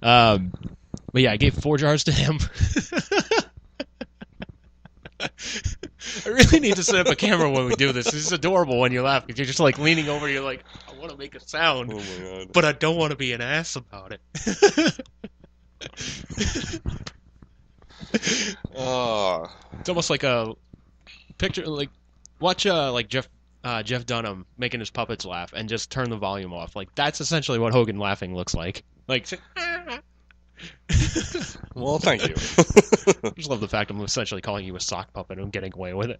But yeah, I gave 4 jars to him. I really need to set up a camera when we do this. This is adorable when you laugh because you're just like leaning over. You're like, I want to make a sound, Oh my God. but I don't want to be an ass about it. It's almost like a picture. Like watch like Jeff Dunham making his puppets laugh and just turn the volume off. Like that's essentially what Hogan laughing looks like. Like. Well, thank you. I just love the fact I'm essentially calling you a sock puppet and I'm getting away with it.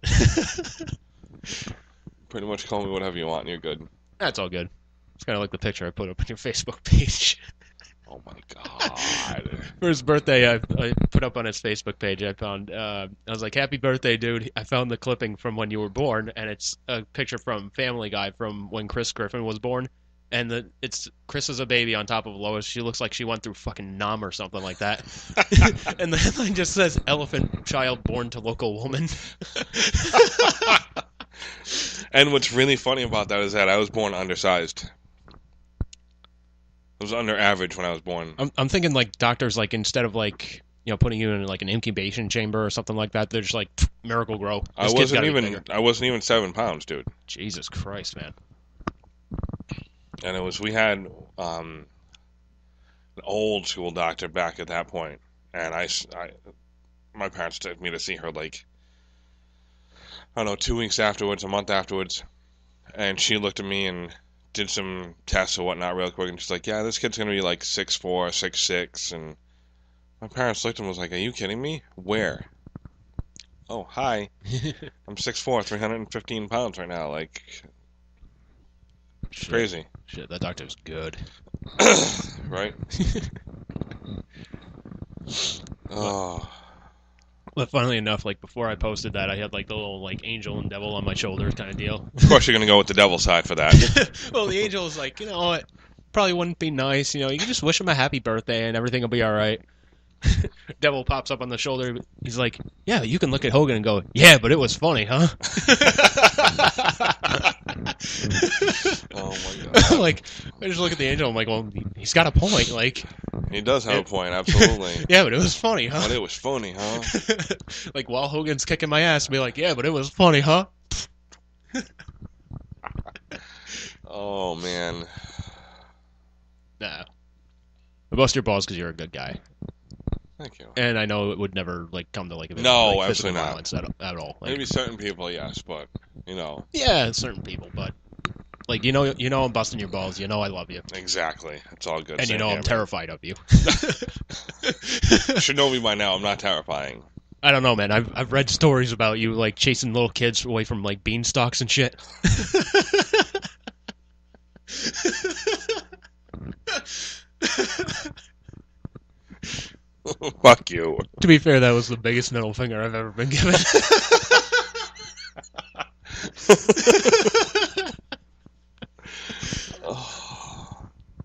Pretty much call me whatever you want and you're good. That's all good. It's kind of like the picture I put up on your Facebook page. Oh my God. For his birthday, I put up on his Facebook page, I found, I was like, happy birthday, dude. I found the clipping from when you were born, and it's a picture from Family Guy from when Chris Griffin was born. And it's Chris is a baby on top of Lois. She looks like she went through fucking Nam or something like that. And the headline just says, elephant child born to local woman. And what's really funny about that is that I was born undersized. I was under average when I was born. I'm thinking like doctors, like instead of like, you know, putting you in like an incubation chamber or something like that, they're just like, miracle grow. I wasn't even 7 pounds, dude. Jesus Christ, man. And we had an old school doctor back at that point, and my parents took me to see her like, I don't know, 2 weeks afterwards, a month afterwards, and she looked at me and did some tests or whatnot real quick, and she's like, yeah, this kid's gonna be like 6'4", 6'6", and my parents looked at him and was like, are you kidding me? Where? Oh, hi. I'm 6'4", 315 pounds right now, like... Shit. Crazy. Shit, that doctor's good. Right? Oh. But funnily enough, like before I posted that, I had like the little like angel and devil on my shoulders kind of deal. Of course, you're gonna go with the devil side for that. Well, the angel was like, you know, it probably wouldn't be nice. You know, you can just wish him a happy birthday and everything will be all right. Devil pops up on the shoulder. He's like, yeah, you can look at Hogan and go, yeah, but it was funny, huh? Oh my God. Like, I just look at the angel. I'm like, well, he's got a point. Like, he does have a point, absolutely. Yeah, but it was funny, huh? But it was funny, huh? Like, while Hogan's kicking my ass, be like, yeah, but it was funny, huh? Oh, man. Nah. I bust your balls because you're a good guy. Thank you. And I know it would never, like, come to, like, a no, like, absolutely not. Violence at all. Like, maybe certain people, yes, but, you know. Yeah, certain people, but, like, you know I'm busting your balls. You know I love you. Exactly. It's all good. And you know I'm terrified of you. You should know me by now. I'm not terrifying. I don't know, man. I've read stories about you, like, chasing little kids away from, like, beanstalks and shit. Fuck you. To be fair, that was the biggest middle finger I've ever been given.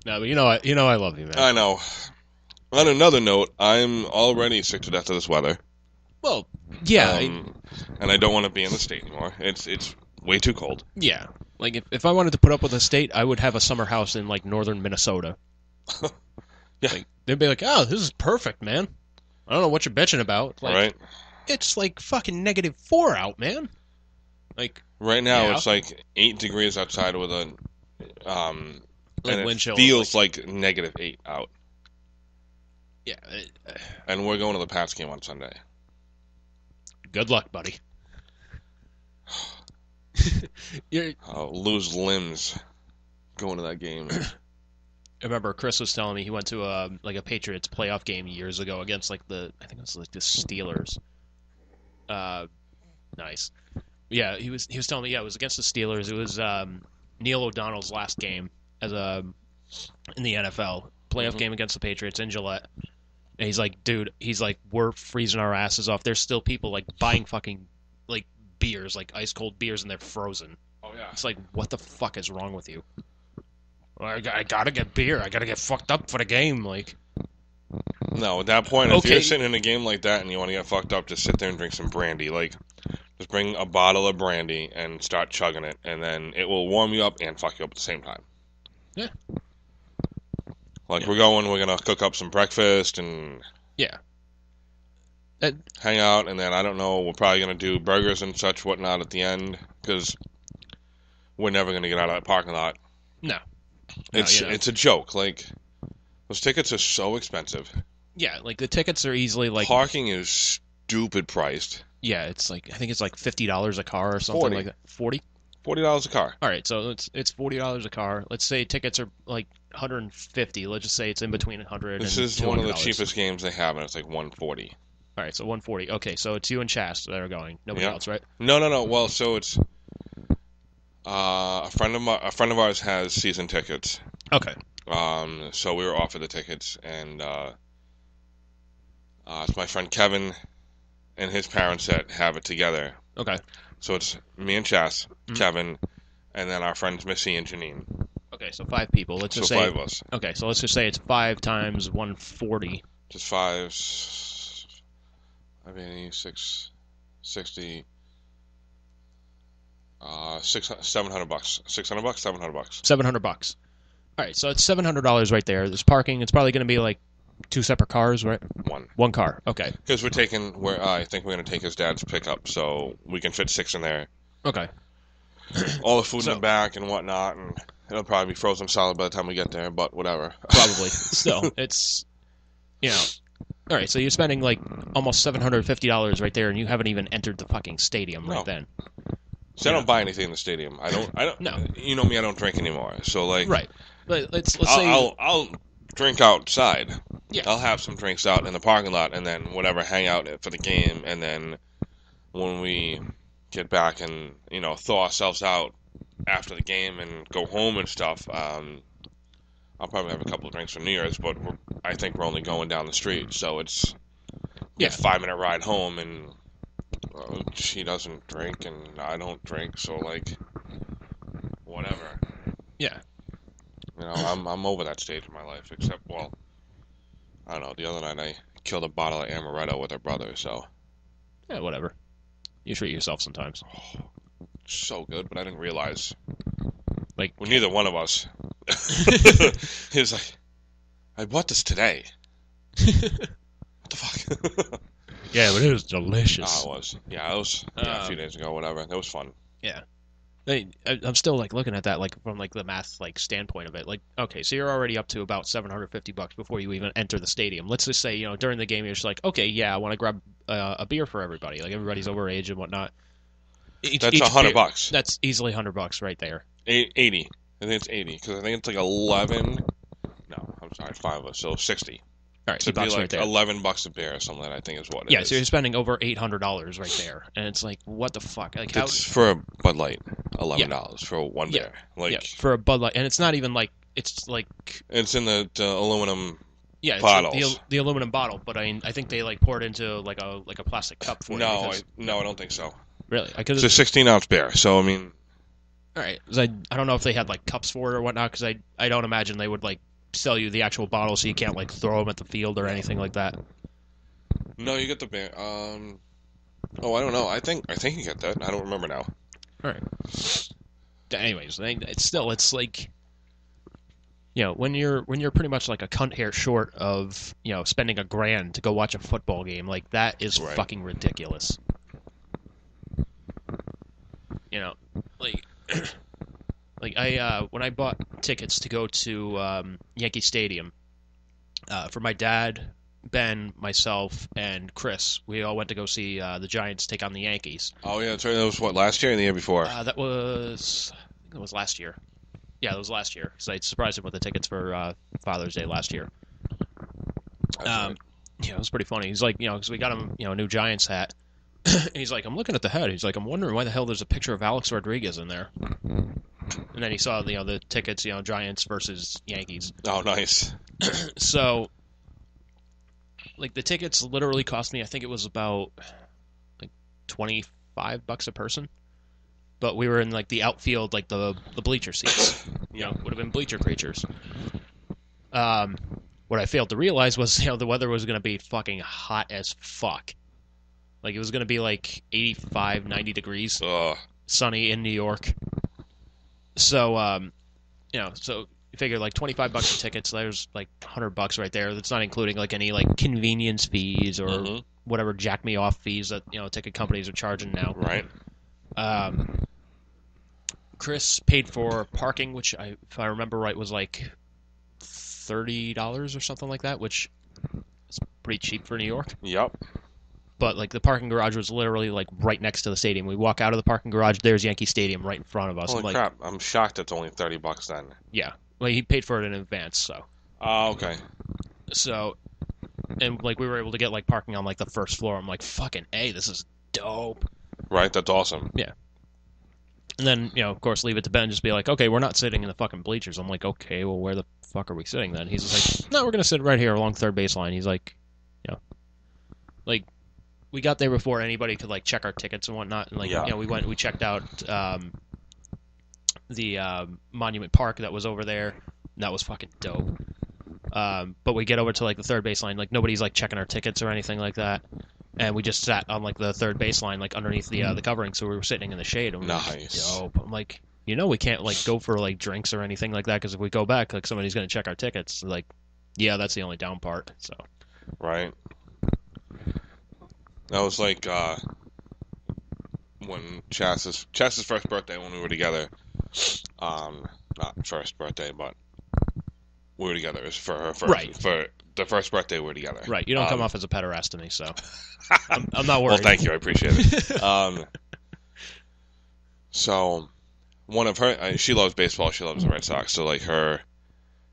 No, but you know I love you, man. I know. On another note, I'm already sick to death of this weather. Well, yeah. And I don't want to be in the state anymore. It's way too cold. Yeah. Like, if I wanted to put up with a state, I would have a summer house in, like, northern Minnesota. Yeah. Like, they'd be like, oh, this is perfect, man. I don't know what you're bitching about. Like, right? It's, like, fucking -4 out, man. Like... Right now, it's, like, 8 degrees outside with a... and it feels like -8 out. Yeah. And we're going to the Pats game on Sunday. Good luck, buddy. I'll lose limbs going to that game. I remember Chris was telling me he went to a Patriots playoff game years ago against I think it was like the Steelers. Nice. Yeah, he was telling me it was against the Steelers. It was Neil O'Donnell's last game as in the NFL playoff game against the Patriots in Gillette. And he's like, dude, we're freezing our asses off. There's still people like buying fucking like beers, like ice cold beers, and they're frozen. Oh yeah. It's like, what the fuck is wrong with you? I gotta get beer. I gotta get fucked up for the game. Like, no, at that point, if you're sitting in a game like that and you want to get fucked up, just sit there and drink some brandy. Like, just bring a bottle of brandy and start chugging it, and then it will warm you up and fuck you up at the same time. Yeah. Like, we're going to cook up some breakfast and hang out, and then, I don't know, we're probably going to do burgers and such whatnot at the end, because we're never going to get out of that parking lot. No. It's a joke. Like, those tickets are so expensive. Yeah, like, the tickets are easily, like... Parking is stupid priced. Yeah, it's like, I think it's like $50 a car or something 40. like that. 40? $40 a car. All right, so it's $40 a car. Let's say tickets are like 150. Let's just say it's in between 100 This and is one of the $200. cheapest games they have, and it's like 140. All right, so 140. Okay, so it's you and Chas that are going. Nobody else, right? No. Well, so it's a friend of ours has season tickets. Okay. So we were offered the tickets, and it's my friend Kevin and his parents that have it together. Okay. So it's me and Chas, Kevin, and then our friends Missy and Janine. Okay, so 5 people. Let's just say 5 of us. Okay, so let's just say it's 5 times 140. Just 5. I mean, 6, 60. $700. $600, $700. $700. All right, so it's $700 right there. There's parking. It's probably going to be like 2 separate cars, right? One car. Okay. Because I think we're going to take his dad's pickup, so we can fit 6 in there. Okay. All the food in the back and whatnot, and it'll probably be frozen solid by the time we get there, but whatever. Probably. Still, it's, all right, so you're spending like almost $750 right there, and you haven't even entered the fucking stadium right then. So I don't buy anything in the stadium. I don't. No. You know me, I don't drink anymore. So like. Right. But let's say I'll drink outside. Yeah. I'll have some drinks out in the parking lot, and then whatever, hang out for the game, and then when we get back and thaw ourselves out after the game and go home and stuff, I'll probably have a couple of drinks for New Year's, but I think we're only going down the street, so it's a 5-minute ride home, and she doesn't drink and I don't drink, so like whatever. Yeah. I'm over that stage in my life, except, well, I don't know, the other night I killed a bottle of amaretto with her brother, so. Yeah, whatever. You treat yourself sometimes. Oh, so good, but I didn't realize. Like, well, neither one of us. He was like, I bought this today. What the fuck? Yeah, but it was delicious. Oh, it was. Yeah, it was a few days ago, whatever. That was fun. Yeah. I'm still like looking at that like from like the math like standpoint of it. Like, okay, so you're already up to about $750 before you even enter the stadium. Let's just say during the game you're just like, okay, yeah, I want to grab a beer for everybody. Like everybody's overage and whatnot. That's $100. That's easily $100 right there. 80. I think it's 80 because I think it's like 11. No, I'm sorry, 5 of us, so 60. All right, so it'd be like right there. $11 a beer or something. I think is what it is. Yeah, so you're spending over $800 right there, and it's like, what the fuck? Like, how? It's for a Bud Light, $11 for one beer. Like, for a Bud Light, and it's not even like it's like. It's in the aluminum. Yeah, bottles. The aluminum bottle, but I think they like pour it into like a plastic cup for it. No, I don't think so. Really? It's a 16-ounce beer, so I mean. All right, I don't know if they had like cups for it or whatnot, because I don't imagine they would like sell you the actual bottle, so you can't like throw them at the field or anything like that. No, you get the beer. I don't know. I think you get that. I don't remember now. All right. Anyways, it's like, when you're pretty much like a cunt hair short of spending $1,000 to go watch a football game, like that is fucking ridiculous. Like I when I bought tickets to go to Yankee Stadium for my dad, Ben, myself, and Chris, we all went to go see the Giants take on the Yankees. Oh yeah, that's right. That was what, last year or the year before? I think it was last year. Yeah, it was last year because I surprised him with the tickets for Father's Day last year. Right. Yeah, it was pretty funny. He's like, because we got him, a new Giants hat. And he's like, I'm looking at the head. He's like, I'm wondering why the hell there's a picture of Alex Rodriguez in there. And then he saw, the tickets, Giants versus Yankees. Oh, nice. So, like, the tickets literally cost me, I think it was about, like, $25 a person. But we were in, like, the outfield, like, the bleacher seats. Would have been bleacher creatures. What I failed to realize was, the weather was going to be fucking hot as fuck. Like, it was going to be, like, 85, 90 degrees. Ugh. Sunny in New York. So, so you figure like $25 a ticket, so there's like $100 right there. That's not including like any like convenience fees or whatever jack me off fees that ticket companies are charging now. Right. Chris paid for parking, which if I remember right was like $30 or something like that, which is pretty cheap for New York. Yep. But like the parking garage was literally like right next to the stadium. We walk out of the parking garage, there's Yankee Stadium right in front of us. Holy crap! I'm shocked it's only $30 then. Yeah, well he paid for it in advance, so. Oh, okay. So, and like we were able to get like parking on like the first floor. I'm like, fucking A, this is dope. Right, that's awesome. Yeah. And then of course leave it to Ben and just be like, okay, we're not sitting in the fucking bleachers. I'm like, okay, well where the fuck are we sitting then? He's just like, no, we're gonna sit right here along third baseline. He's like, like. We got there before anybody could like check our tickets and whatnot, and like we checked out the Monument Park that was over there, and that was fucking dope. But we get over to like the third baseline, like nobody's like checking our tickets or anything like that, and we just sat on like the third baseline, like underneath the covering, so we were sitting in the shade. And nice. Dope. I'm like, we can't like go for like drinks or anything like that because if we go back, like somebody's gonna check our tickets. Like, yeah, that's the only down part. So. Right. That was like when Chas's first birthday when we were together. Not first birthday, but we were together. It was for her first, right. For the first birthday we were together. Right. You don't come off as a pederast to me, so I'm not worried. Well, thank you. I appreciate it. So one of her, she loves baseball. She loves the Red Sox. So like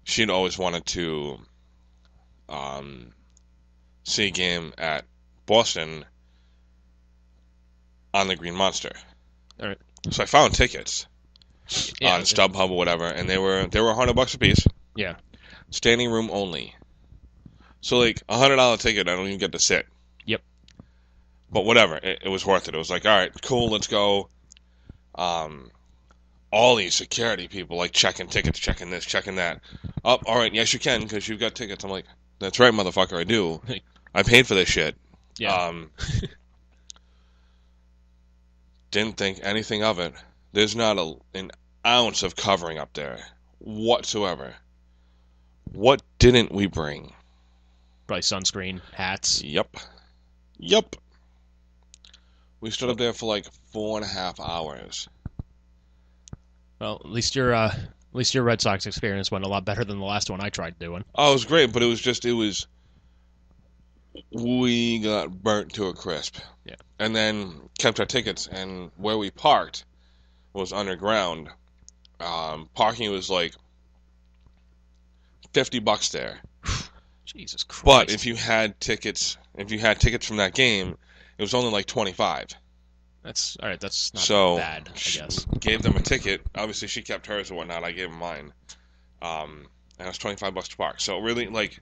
she'd always wanted to see a game at Boston on the Green Monster. All right. So I found tickets on StubHub or whatever, and they were $100 a piece. Yeah. Standing room only. So like $100 ticket, I don't even get to sit. Yep. But whatever, it was worth it. It was like, all right, cool, let's go. All these security people like checking tickets, checking this, checking that. Oh, all right, yes you can because you've got tickets. I'm like, that's right, motherfucker, I do. I paid for this shit. Yeah. Didn't think anything of it. There's not an ounce of covering up there whatsoever. What didn't we bring? Probably sunscreen, hats. Yep. We stood up there for like 4.5 hours. Well, at least your Red Sox experience went a lot better than the last one I tried doing. Oh, it was great, but we got burnt to a crisp. Yeah. And then kept our tickets, and where we parked was underground. Parking was like $50 there. Jesus Christ. But if you had tickets from that game, it was only like 25. That's all right. That's not bad, I guess. Gave them a ticket. Obviously, she kept hers and whatnot. I gave them mine. And it was $25 to park. So really, like,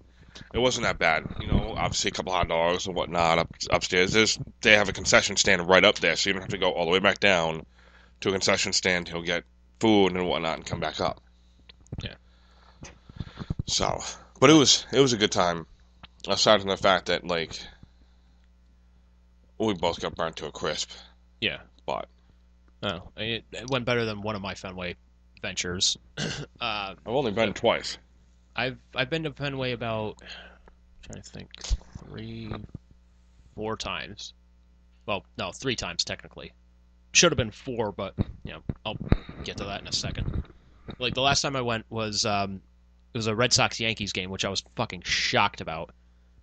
it wasn't that bad. Obviously a couple $100 and whatnot upstairs. They have a concession stand right up there, so you don't have to go all the way back down to a concession stand to get food and whatnot and come back up. Yeah. So, but it was a good time. Aside from the fact that like we both got burnt to a crisp. Yeah. But it went better than one of my Fenway ventures. I've only been twice. I've been to Fenway about, I'm trying to think, 3-4 times. Well, no, 3 times technically. Should have been 4, but I'll get to that in a second. Like the last time I went was it was a Red Sox Yankees game, which I was fucking shocked about.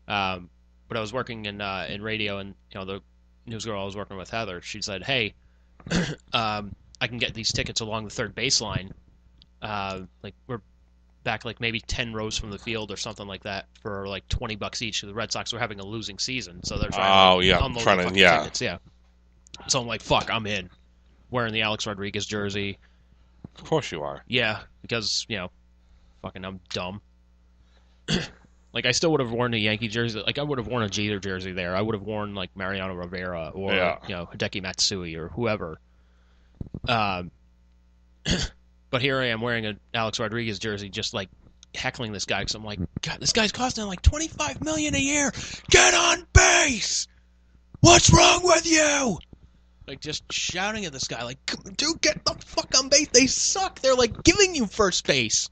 But I was working in radio, and the news girl I was working with, Heather, she said, "Hey, I can get these tickets along the third baseline. Like we're back like maybe 10 rows from the field or something like that for like $20 each. The Red Sox were having a losing season, so they're trying to unload the fucking tickets. Yeah. So I'm like, fuck, I'm in. Wearing the Alex Rodriguez jersey. Of course you are. Yeah, because fucking I'm dumb. Like I still would have worn a Yankee jersey. Like I would have worn a Jeter jersey there. I would have worn like Mariano Rivera or Hideki Matsui or whoever. But here I am wearing an Alex Rodriguez jersey, just like heckling this guy because I'm like, God, this guy's costing like $25 million a year. Get on base. What's wrong with you? Like just shouting at this guy, like, dude, get the fuck on base. They suck. They're like giving you first base.